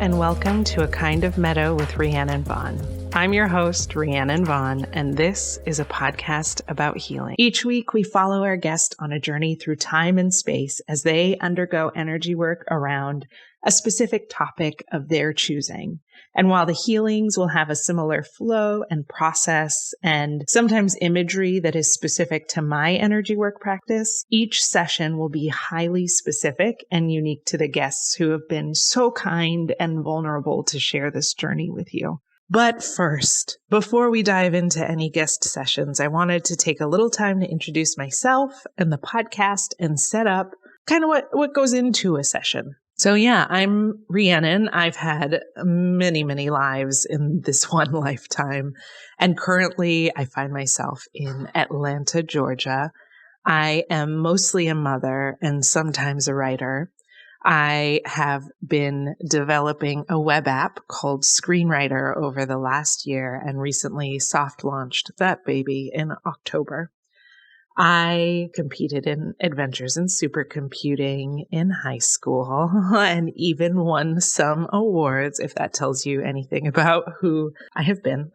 and welcome to A Kind of Meadow with Rhiannon Vaughn. I'm your host, Rhiannon Vaughn, and this is a podcast about healing. Each week, we follow our guest on a journey through time and space as they undergo energy work around a specific topic of their choosing. And while the healings will have a similar flow and process and sometimes imagery that is specific to my energy work practice, each session will be highly specific and unique to the guests who have been so kind and vulnerable to share this journey with you. But first, before we dive into any guest sessions, I wanted to take a little time to introduce myself and the podcast and set up kind of what goes into a session. So yeah, I'm Rhiannon. I've had many, many lives in this one lifetime. And currently I find myself in Atlanta, Georgia. I am mostly a mother and sometimes a writer. I have been developing a web app called Screenwriter over the last year and recently soft launched that baby in October. I competed in adventures in supercomputing in high school and even won some awards, if that tells you anything about who I have been.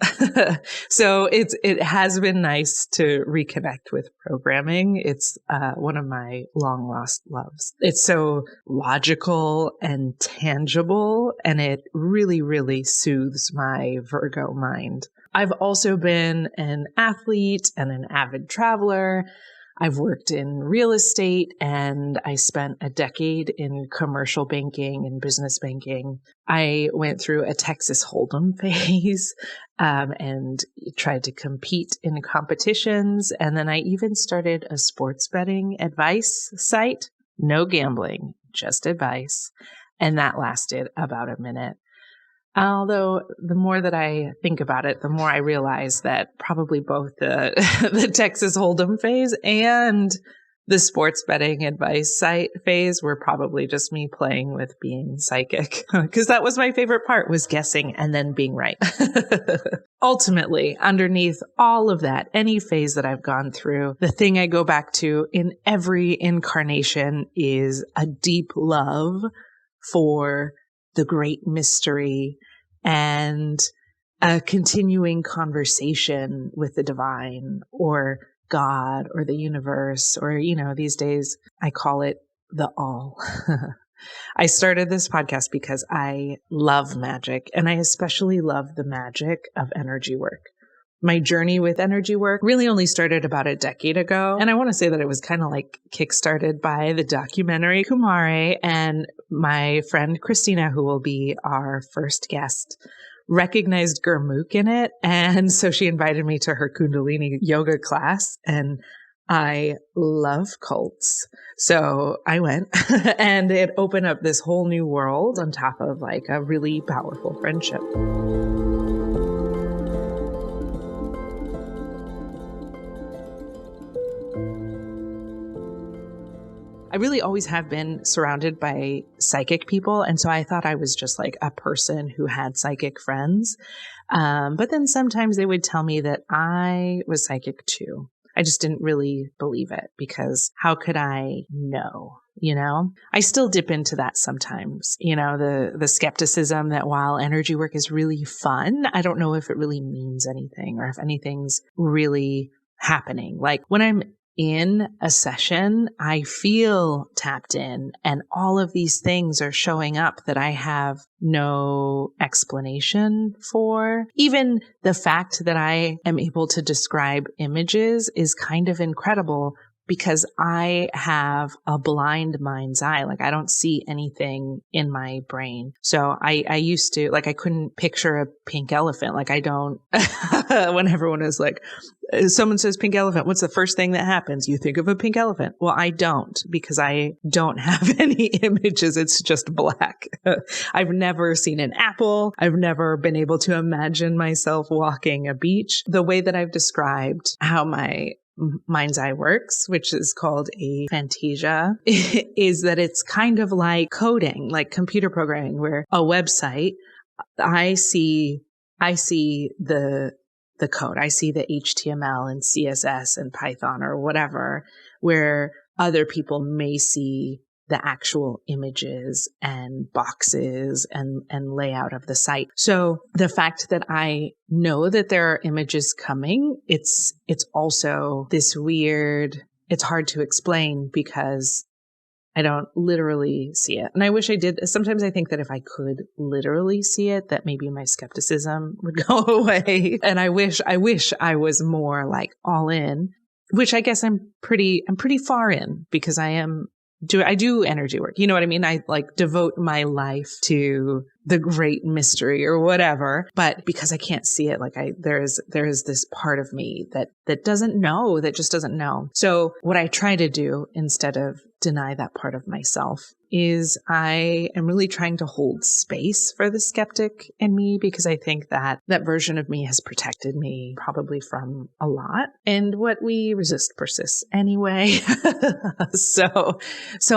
So it has been nice to reconnect with programming. It's one of my long lost loves. It's so logical and tangible, and it really, really soothes my Virgo mind. I've also been an athlete and an avid traveler. I've worked in real estate and I spent a decade in commercial banking and business banking. I went through a Texas Hold'em phase and tried to compete in competitions. And then I even started a sports betting advice site. No gambling, just advice. And that lasted about a minute. Although the more that I think about it, the more I realize that probably both the Texas Hold'em phase and the sports betting advice site phase were probably just me playing with being psychic, because that was my favorite part, was guessing and then being right. Ultimately, underneath all of that, any phase that I've gone through, the thing I go back to in every incarnation is a deep love for the great mystery and a continuing conversation with the divine or God or the universe, or, these days I call it the all. I started this podcast because I love magic, and I especially love the magic of energy work. My journey with energy work really only started about a decade ago. And I want to say that it was kind of like kickstarted by the documentary Kumare, and my friend Christina, who will be our first guest, recognized Gurmukh in it. And so she invited me to her Kundalini yoga class, and I love cults. So I went and it opened up this whole new world on top of like a really powerful friendship. I really always have been surrounded by psychic people. And so I thought I was just like a person who had psychic friends. But then sometimes they would tell me that I was psychic too. I just didn't really believe it, because how could I know? I still dip into that sometimes, the skepticism that while energy work is really fun, I don't know if it really means anything or if anything's really happening. Like when I'm in a session, I feel tapped in, and all of these things are showing up that I have no explanation for. Even the fact that I am able to describe images is kind of incredible, because I have a blind mind's eye. Like I don't see anything in my brain. So I used to, like, I couldn't picture a pink elephant. Like I don't, when everyone is like, someone says pink elephant, what's the first thing that happens? You think of a pink elephant. Well, I don't, because I don't have any images. It's just black. I've never seen an apple. I've never been able to imagine myself walking a beach. The way that I've described how my mind's eye works, which is called a fantasia, is that it's kind of like coding, like computer programming, where a website, I see the code. I see the HTML and CSS and Python or whatever, where other people may see the actual images and boxes and layout of the site. So the fact that I know that there are images coming, it's also this weird, it's hard to explain because I don't literally see it. And I wish I did. Sometimes I think that if I could literally see it, that maybe my skepticism would go away. And I wish I was more like all in, which I guess I'm pretty far in because I do energy work. You know what I mean? I like devote my life to the great mystery or whatever. But because I can't see it, like there is this part of me that doesn't know, that just doesn't know. So what I try to do instead of deny that part of myself is I am really trying to hold space for the skeptic in me, because I think that version of me has protected me probably from a lot. And what we resist persists anyway. So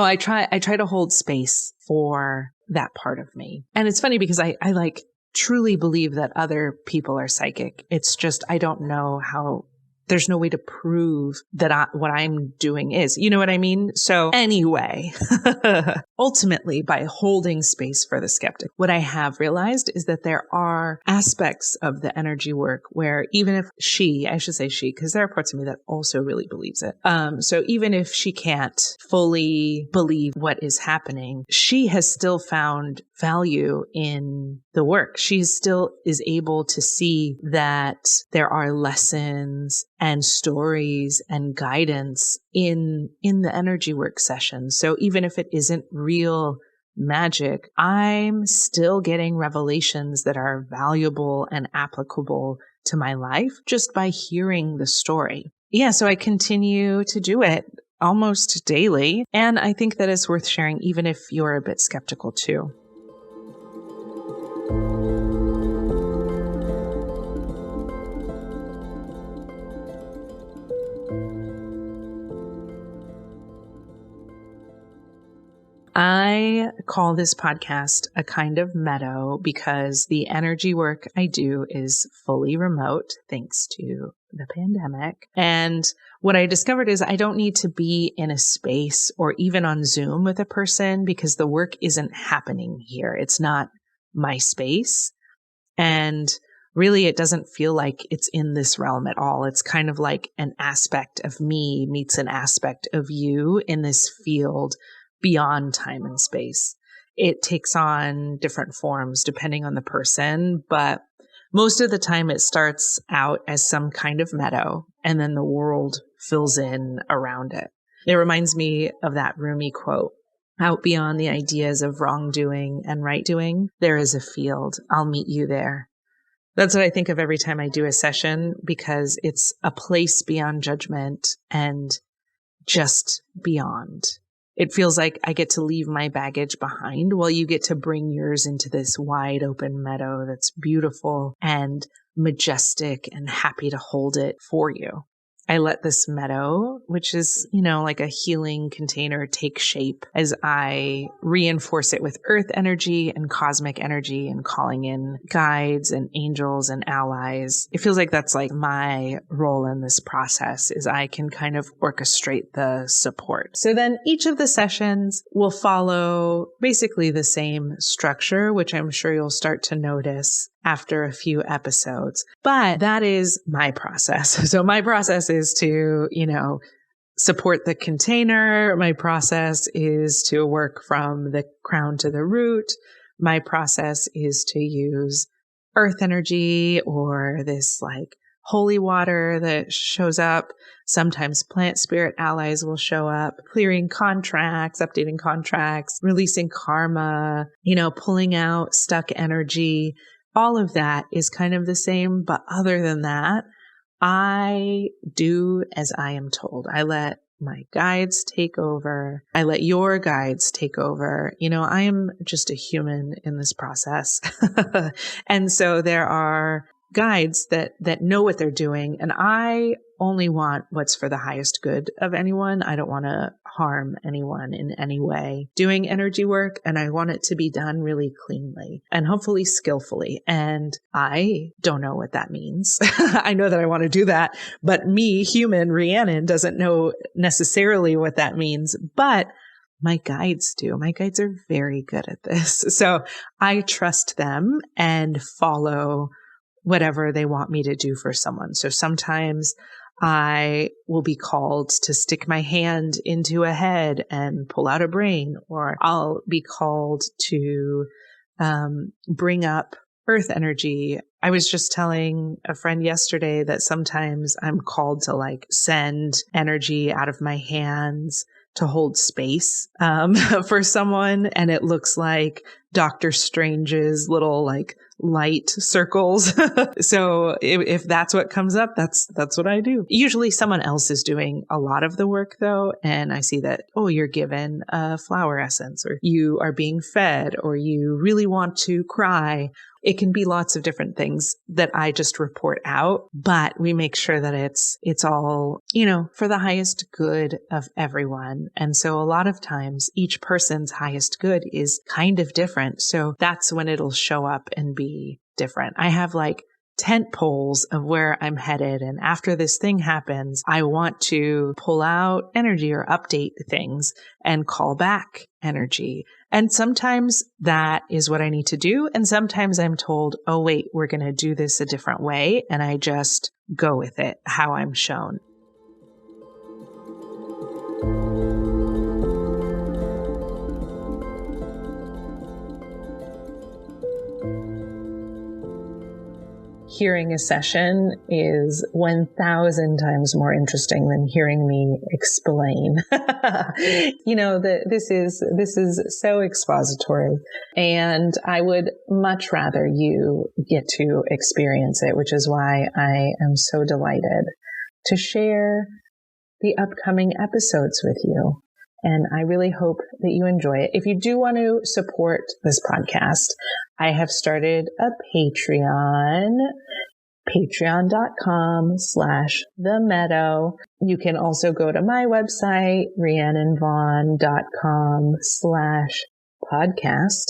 I try to hold space for that part of me. And it's funny because I like truly believe that other people are psychic. It's just, I don't know how. There's no way to prove that what I'm doing is, you know what I mean? So anyway, ultimately, by holding space for the skeptic, what I have realized is that there are aspects of the energy work where even if I should say she, because there are parts of me that also really believes it. So even if she can't fully believe what is happening, she has still found value in the work. She still is able to see that there are lessons and stories and guidance in the energy work session. So even if it isn't real magic, I'm still getting revelations that are valuable and applicable to my life just by hearing the story. Yeah, so I continue to do it almost daily. And I think that it's worth sharing, even if you're a bit skeptical too. I call this podcast A Kind of Meadow because the energy work I do is fully remote thanks to the pandemic. And what I discovered is I don't need to be in a space or even on Zoom with a person because the work isn't happening here. It's not my space. And really, it doesn't feel like it's in this realm at all. It's kind of like an aspect of me meets an aspect of you in this field beyond time and space. It takes on different forms depending on the person, but most of the time it starts out as some kind of meadow and then the world fills in around it. It reminds me of that Rumi quote, "Out beyond the ideas of wrongdoing and right doing, there is a field. I'll meet you there." That's what I think of every time I do a session, because it's a place beyond judgment and just beyond. It feels like I get to leave my baggage behind while you get to bring yours into this wide open meadow that's beautiful and majestic and happy to hold it for you. I let this meadow, which is, like a healing container, take shape as I reinforce it with earth energy and cosmic energy and calling in guides and angels and allies. It feels like that's like my role in this process, is I can kind of orchestrate the support. So then each of the sessions will follow basically the same structure, which I'm sure you'll start to notice after a few episodes. But that is my process. So my process is to, support the container. My process is to work from the crown to the root. My process is to use earth energy or this like holy water that shows up. Sometimes plant spirit allies will show up, clearing contracts, updating contracts, releasing karma, pulling out stuck energy. All of that is kind of the same, but other than that, I do as I am told. I let my guides take over. I let your guides take over. I am just a human in this process. And so there are guides that know what they're doing, and I only want what's for the highest good of anyone. I don't want to harm anyone in any way doing energy work, and I want it to be done really cleanly and hopefully skillfully. And I don't know what that means. I know that I want to do that, but me, human Rhiannon, doesn't know necessarily what that means. But my guides do. My guides are very good at this. So I trust them and follow whatever they want me to do for someone. So sometimes I will be called to stick my hand into a head and pull out a brain, or I'll be called to bring up earth energy. I was just telling a friend yesterday that sometimes I'm called to like send energy out of my hands to hold space for someone. And it looks like Dr. Strange's little like light circles. So if that's what comes up, that's what I do. Usually someone else is doing a lot of the work though. And I see that, oh, you're given a flower essence, or you are being fed, or you really want to cry. It can be lots of different things that I just report out, but we make sure that it's all, for the highest good of everyone. And so a lot of times each person's highest good is kind of different. So that's when it'll show up and be different. I have like tent poles of where I'm headed. And after this thing happens, I want to pull out energy or update things and call back energy. And sometimes that is what I need to do. And sometimes I'm told, oh, wait, we're going to do this a different way. And I just go with it, how I'm shown. Hearing a session is 1,000 times more interesting than hearing me explain. This is so expository, and I would much rather you get to experience it, which is why I am so delighted to share the upcoming episodes with you. And I really hope that you enjoy it. If you do want to support this podcast, I have started a Patreon, patreon.com/themeadow. You can also go to my website, rhiannonvaughn.com/podcast,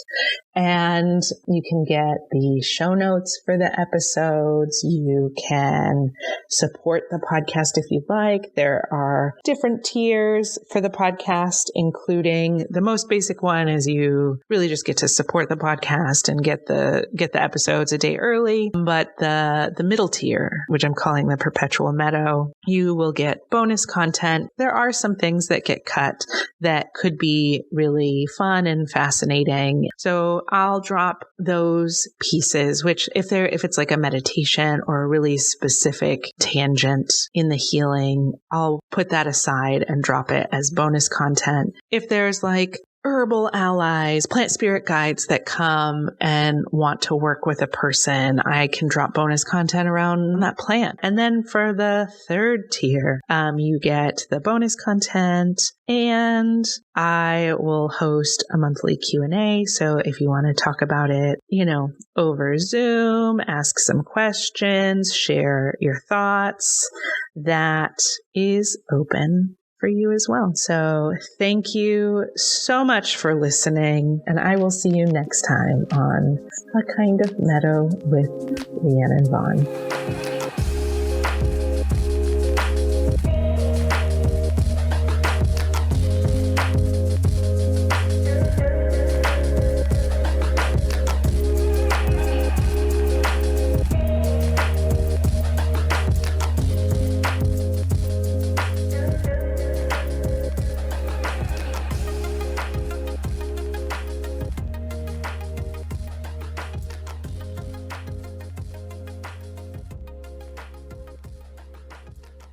and you can get the show notes for the episodes. You can support the podcast if you'd like. There are different tiers for the podcast, including the most basic one is you really just get to support the podcast and get the episodes a day early. But the middle tier, which I'm calling the Perpetual Meadow, you will get bonus content. There are some things that get cut that could be really fun and fascinating. So I'll drop those pieces, which if it's like a meditation or a really specific tangent in the healing, I'll put that aside and drop it as bonus content. If there's like herbal allies, plant spirit guides that come and want to work with a person, I can drop bonus content around that plant. And then for the third tier, you get the bonus content, and I will host a monthly Q&A. So if you want to talk about it, over Zoom, ask some questions, share your thoughts, that is open for you as well. So thank you so much for listening, and I will see you next time on A Kind of Meadow with Rhiannon Vaughn.